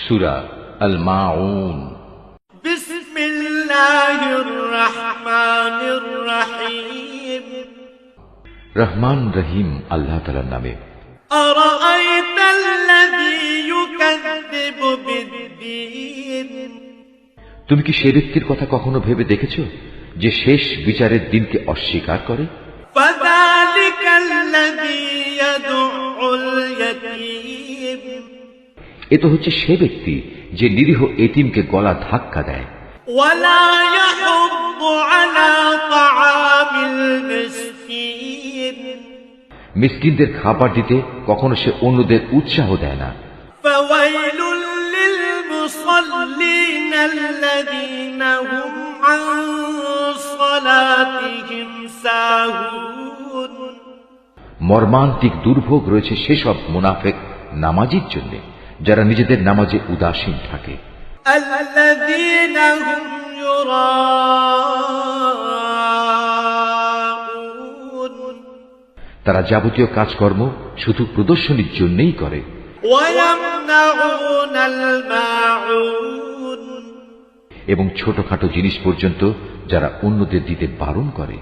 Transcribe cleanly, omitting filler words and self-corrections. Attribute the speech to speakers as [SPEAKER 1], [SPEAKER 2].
[SPEAKER 1] সূরা আল মাউন।
[SPEAKER 2] বিসমিল্লাহির রহমানির রহিম।
[SPEAKER 1] রহমান রহিম আল্লাহ তাআলার নামে।
[SPEAKER 2] আরাআইতাল্লাযী ইউকাযযিবু বিদ্দীন।
[SPEAKER 1] তুমি কি সে ব্যক্তির কথা কখনো ভেবে দেখেছ যে শেষ বিচারের দিনকে অস্বীকার করে?
[SPEAKER 2] ফাযালিকাল্লাযী ইয়াদউল ইয়াতীম।
[SPEAKER 1] এ তো হচ্ছে সে ব্যক্তি যে নিরীহ এতিমকে গলা ধাক্কা দেয়।
[SPEAKER 2] ওয়ালা ইয়াহুদ্দু আলা তাআমিল মিসকিন।
[SPEAKER 1] মিসকিনদের খাবার দিতে কখনো সে অন্যদের উৎসাহ দেয় না।
[SPEAKER 2] ফাওয়াইলুল লিল মুসাল্লিন আল্লাযীনা হুম আন সালাতিহিম সাহুন।
[SPEAKER 1] মর্মান্তিক দুর্ভোগ রয়েছে সেসব মুনাফিক নামাজীর জন্য যারা নিজেদের নামাজে উদাসীন থাকে।
[SPEAKER 2] আল্লাযীনা হুম ইউরাউন।
[SPEAKER 1] তারা যাবতীয় কাজকর্ম শুধু প্রদর্শনীর জন্যই করে।
[SPEAKER 2] ওয়ায়ামনাউনাল মাউন।
[SPEAKER 1] এবং ছোটখাটো জিনিস পর্যন্ত যারা অন্যদের দিতে বারণ করে।